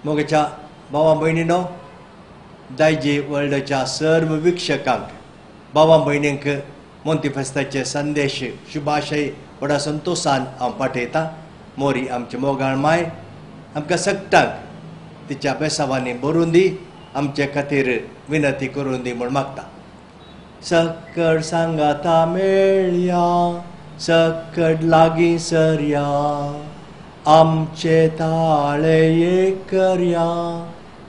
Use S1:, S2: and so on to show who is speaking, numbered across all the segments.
S1: मोगेच्या भावा भयणीनो दायजी वर्ल्डच्या सर्व वीक्षकांक भावा भयणींक मोंती फेस्ताचे संदेश शुभाशय बडा संतोषान हांव पाठयतां. मोरी आमचे मोगाळ माय आमकां सगळ्यांक तिच्या बेसावांनी बरोवन दी, आमचे खातीर विनंती करून दी म्हूण मागता. सकड सांगाता मेळया, सकड लागीं सरया, आमचे ताळे एक करया,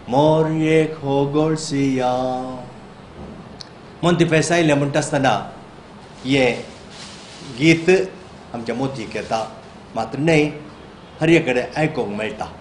S1: मोर एक होगोळसिया. मोंती फेस्त आयलें म्हणटा आसतना हें गीत आमच्या मोतीक येता, मात्र न्हय हरये कडेन आयकूंक मेळटा.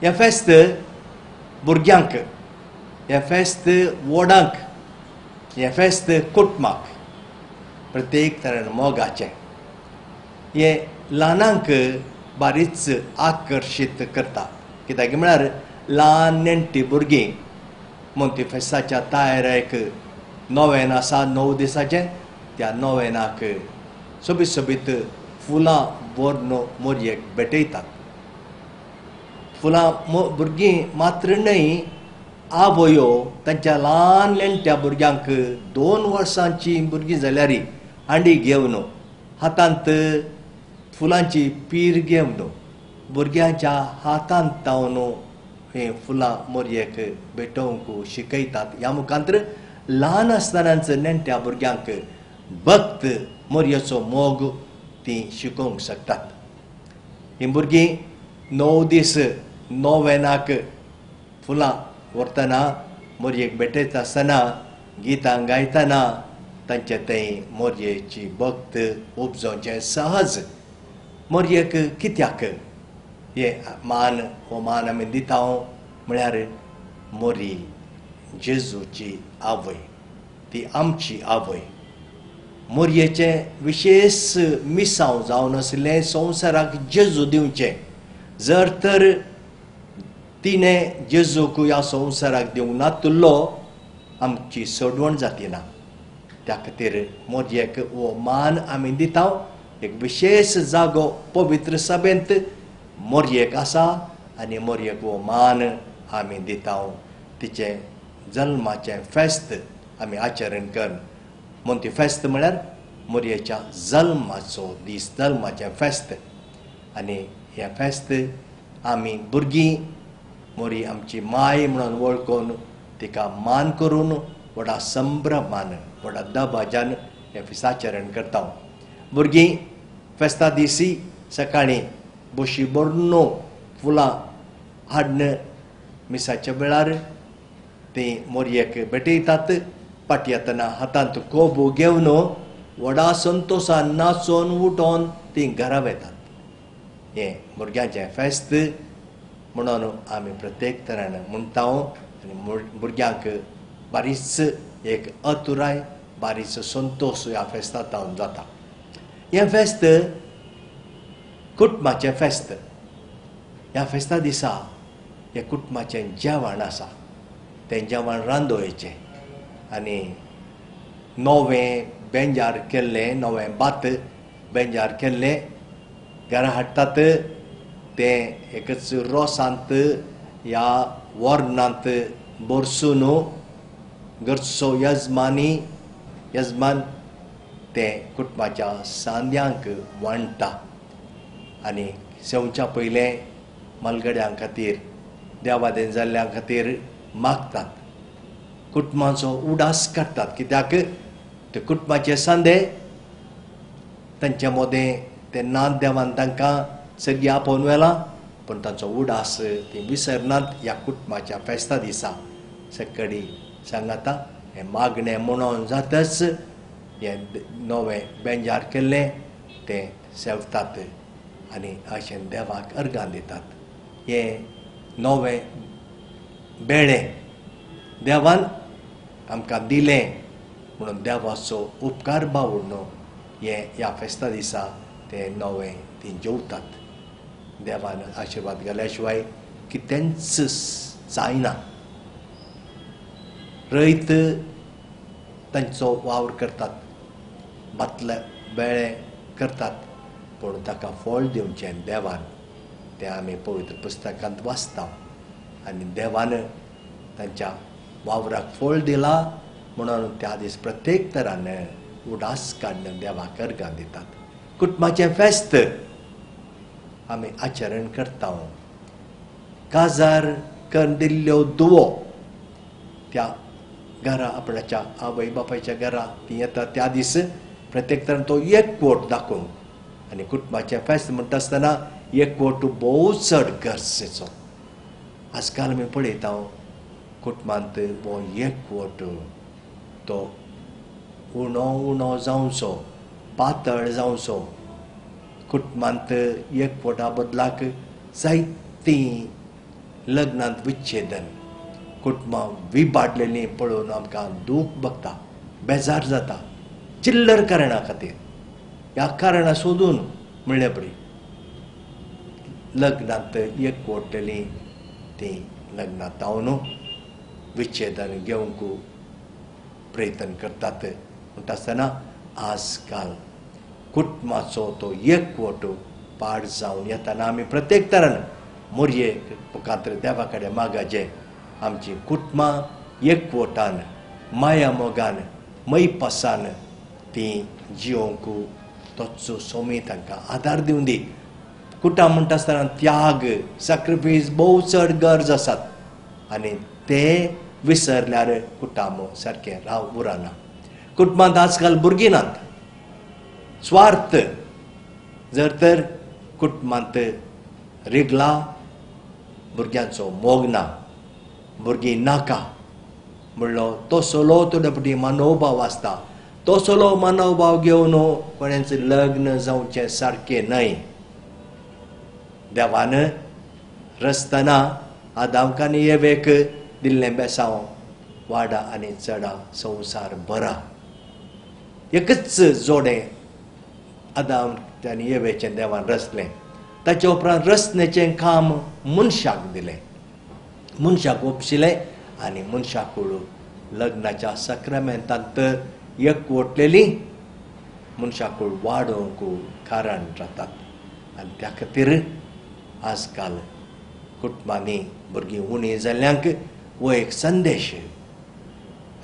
S1: हें फेस्त भुरग्यांक, हें फेस्त व्हडांक, हें फेस्त कुटुंबाक प्रत्येक तरेन मोगाचें. हें ल्हानांक बारीच आकर्शीत करता. कित्याक म्हळ्यार ल्हान नेण्टी भुरगीं मोंतेफेस्ताच्या तयारेक नोवेन आसा 9 दिसाचें. त्या नोवेनाक सोबीत सोबीत फुलां व्हरून मोरयेक भेटयतात. फुलां भुरगीं मात्र न्हय, आवयो तांच्या ल्हान नेण्ट्या भुरग्यांक 2 वर्सांची भुरगीं जाल्यार हांडी घेवन हातांत फुलांची पीर घेवन भुरग्यांच्या हातांत तावन हें फुलां मोरयेक भेटोवंक शिकयतात. ह्या मुखांत्र ल्हान आसतनाच नेण्ट्या भुरग्यांक भक्त मोरयेचो मोग तीं शिकोवंक शकतात. हीं भुरगीं 9 दीस नोवेनाक फुलां व्हरतना मोरयेक भेटयता आसतना गितां गायतना तांचे थंय मोरयेची भक्त उपजोवचें सहज. मोरयेक कित्याक हे मान हो मान आमी दिता म्हळ्यार मोरी जेजूची आवय, ती आमची आवय. मोरयेचें विशेश मिसांव जावन आसलें संवसाराक जेजू दिवचें. जर तर तिणें जेजूक ह्या संवसाराक दिवंक नासलो आमची सोडवण जाती ना. त्या खातीर मोरयेक हो मान आमी दिता. एक विशेश जागो पवित्र सभेंत मोरयेक आसा आनी मोरयेक हो मान आमी दिता. तिचें जल्माचें फेस्त आमी आचरण करन. मोंतेफेस्त म्हळ्यार मोरयेच्या जल्माचो दीस, जल्माचें फेस्त. आनी हें फेस्त आमी भुरगीं मोरी आमची माय म्हणून वळखून तिका मान करून व्हडा संभ्रमान, व्हडा दबाज्यान हें फेस्ताचरण करता. भुरगीं फेस्ता दिसी सकाळीं बशी भरून फुलां हाडन मिसाच्या वेळार तीं मोरयेक भेटयतात. पाटी येतना हातांत कोबू घेवन व्हडा संतोशान नाचोन उठोन तीं घरा वतात. हें भुरग्यांचें फेस्त म्हणून आमी प्रत्येक तरेन म्हणटा. आनी भुरग्यांक बारीच एक अतुराय, बारीच संतोश ह्या फेस्तांत जाता. हें फेस्त कुटुंबाचें फेस्त. ह्या फेस्ता दिसा हें कुटुंबाचें जेवण आसा. तें जेवण रांदोवचें आनी नवें बेंजार केल्लें, नवें भात बेंजार केल्लें घरा हाडटात. तें एकच रोसांत ह्या वर्णांत भरसून घरचो यजमान तें कुटुंबाच्या सांद्यांक वांडटा. आनी सेवच्या पयलें मलगड्यां खातीर, देवादेन जाल्ल्यां खातीर मागतात. कुटुंबाचो उडास काडटात. कित्याक ते कुटुंबाचे सांदे तांचे मोदें तें नात देवान तांकां सगळीं आपोवन व्हेलां. पूण तांचो उडास ती विसरनात. ह्या कुटुंबाच्या फेस्ता दिसा सकाळीं सांगाता हें मागणें म्हणोन जातच हें नवें बेंजार केल्लें तें सेवतात आनी अशें देवाक अर्गां दितात. हें नवें बेळें देवान आमकां दिलें म्हणून देवाचो उपकार बावडून हें ह्या फेस्ता दिसा तें नवें तीं जेवतात. देवान आशिर्वाद घाल्या शिवाय कितेंच जायना. रयत तांचो वावर करतात, भातले बेळे करतात, पूण ताका फळ दिवचें देवान तें आमी पवित्र पुस्तकांत वाचता. आनी देवान तांच्या वावराक फळ दिलां म्हणून त्या दीस प्रत्येक तरान उडास काडून देवाक अर्गां दितात. कुटुंबाचें फेस्त आमी आचरण करता. काजार करून दिल्ल्यो दुवो त्या घरा आपणाच्या आवय बापायच्या घरा ती येता त्या दीस प्रत्येक तरान तो एकवट दाखोवंक. आनी कुटुंबाचें फेस्त म्हणटा आसतना एकवट भोव चड गरजेचो. आजकाल आमी पळयता कुटुंबांत हो एकवट तो उणो जावचो, पातळ जावचो. कुटुंबांत एकवटा बदलाक जायतीं लग्नांत विच्छेदन कुटुंबां विबाडलेलीं पळोवन आमकां दूख भोगता, बेजार जाता, चिल्लर कारणां खातीर. ह्या कारणां सोदून म्हणले पळय लग्नांत एकवटलेलीं तीं लग्नां जावन विच्छेदन घेवंक प्रयत्न करतात. म्हणटा आसतना आजकाल कुटुंबाचो तो एकवट पाड जावन येताना आमी प्रत्येक तरान मोरये मुखार देवा कडेन मागचें आमची कुटुंबां एकवटान माया मोगान मैपासान तीं जियोंक तोचो सोमी तांकां आदार दिवन दी. कुटां म्हणटा आसतना त्याग सॅक्रिफायस भोव चड गरज आसात आनी ते विसरल्यार कुटुंब सारकें उरना. कुटुंबांत आजकाल भुरगीं नात, स्वार्थ. जर तर कुटुंबांत रिगला भुरग्यांचो मोग ना, भुरगीं नाका म्हणलो तसलो थोडे फावटी मनोभाव आसता. तसलो मनोभाव घेवन कोणाचें लग्न जावचें सारकें न्हय. देवान रस्तना आदामाक आनी येवेक दिल्लें बेसांव वाडा आनी चडा संवसार बरा. एकच जोडें आदाम आनी येवेचें देवान रचलें. ताचे उपरांत रचनेचें काम मनशाक दिलें, मनशाक ओपशिलें आनी मनशाक लग्नाच्या सक्रामेंतांत एकवटलेलीं मनशाक वाडोवंक कारण जातात. आनी त्या खातीर आजकाल कुटुंबांनी भुरगीं उणी जाल्ल्यांक हो एक संदेश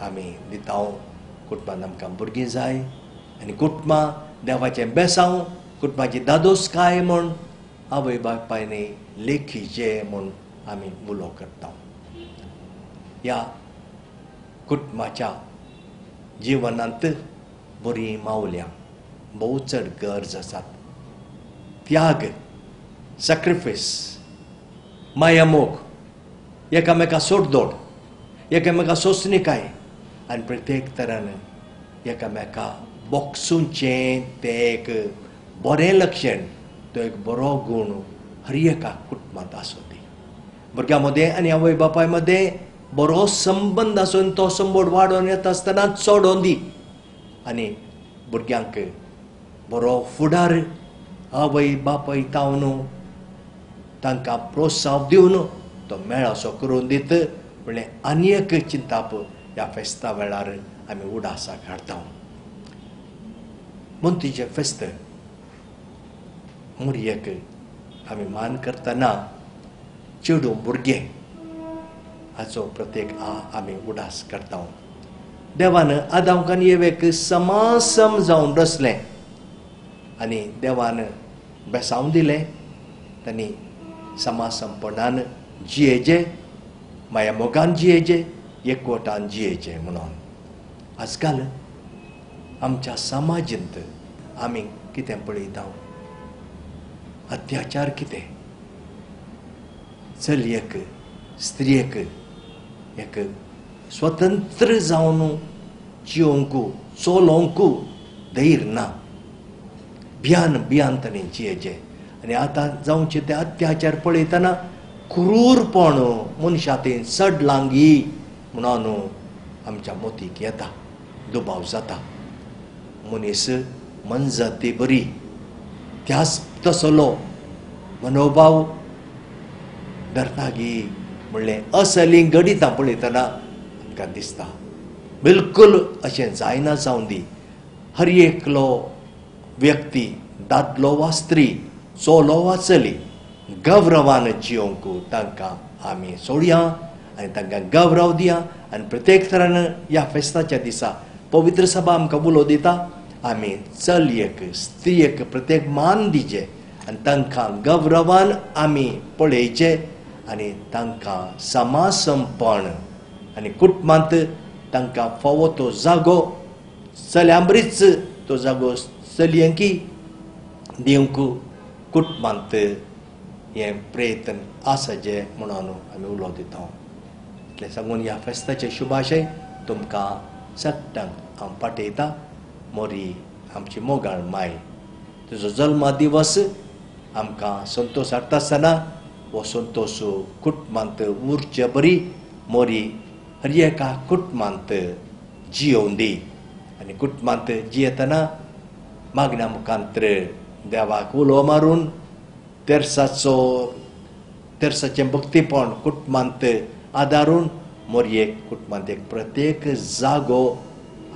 S1: आमी दिता. कुटुंबांत आमकां भुरगीं जाय आनी कुटुंबां देवाचें बेसांव, कुटुंबाची दादोसकाय म्हूण आवय बापायनी लेखीचे म्हूण आमी उलो करता. ह्या कुटुंबाच्या जिवनांत बरीं मावल्यां भोव चड गरज आसात. त्याग, सॅक्रिफायस, माया मोग, एकामेका सोडदोड, एकामेका सोंसणीकाय आनी प्रत्येक तरान एकामेका बोगसूंचें तें एक बरें लक्षण, तो एक बरो गूण हर एका कुटुंबांत आसूं दी. भुरग्यां मदें आनी आवय बापाय मदें बरो संबंद आसून तो संबंद वाडोवन येता आसतना चडोवन दी. आनी भुरग्यांक बरो फुडार आवय बापाय तावन तांकां प्रोत्साहन दिवन तो मेळासो करून दीत. म्हणलें आनी एक चिंताप ह्या फेस्ता वेळार आमी उडासाक हाडटा. मोंतीचें फेस्त मोरयेक आमी मान करतना चेडूं भुरगें हाचो प्रत्येक आमी उडास करता. देवान आदामाक आनी येवेक समासम जावन रचलें आनी देवान बेसांव दिलें. तांणी समासमपणान जियेचें, माया मोगान जियेचें, एकवटान जियेचें म्हणून. आजकाल आमच्या समाजांत आमी कितें पळयता? अत्याचार कितें? चलयेक, स्त्रियेक एक स्वतंत्र जावन जियोंक, चलोवंक धैर्य ना. भियान भियान तांणी जियेचें. आनी आतां जावचे ते अत्याचार पळयतना क्रूरपण मनशांनी सडलांगी म्हणून आमच्या मोतीक येता, दुबाव जाता. मनीस मनजत ती बरी, त्याच तसलो मनोभाव धरतागी म्हणलें असली गडितां पळयतना आमकां दिसता. बिलकुल अशें जायना जावन दी. हर एकलो व्यक्ती, दादलो वा स्त्री, चलो वा चली गौरवान जियोंक तांकां आमी सोडया आनी तांकां गौरव दिया. आनी प्रत्येक तरान ह्या फेस्ताच्या दिसा पवित्र सभा आमकां उलो दिता. आमी चलयेक, स्त्रियेक प्रत्येक मान दिचें आनी तांकां गौरवान आमी पळयचें आनी तांकां समासमपण आनी कुटुंबांत तांकां फावो तो जागो, चल्यां बरीच तो जागो चलयेंकी दिवंक कुटुंबांत हें प्रयत्न आसाचे म्हणून आमी उलो दिता. इतलें सांगून ह्या फेस्ताचे शुभाशय तुमकां सगळ्यांक हांव पाठयतां. मोरी आमची मोगाळ माय, तुजो जल्म दिवस आमकां संतोश हाडटा आसतना वसंतोसो कुट मांत उर्जा बरी मोरी हरियका कुट मांत जियोंदी आणि कुट मांत जियेतना मागण्या मुखांतर देवाक उलो मारून तेर्साचें भक्तीपण कुटुंबांत आदारून मोरयेक कुटुंबांत एक प्रत्येक जागो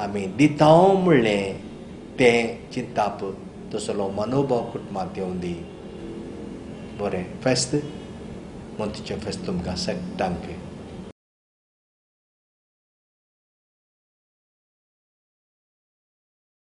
S1: आमी दिता म्हणलें तें चिंताप तसलो मनोभाव कुटुंबांत येवं दी. बरें फेस्त मोंतीचें फेस्त तुमकां सगळ्यांक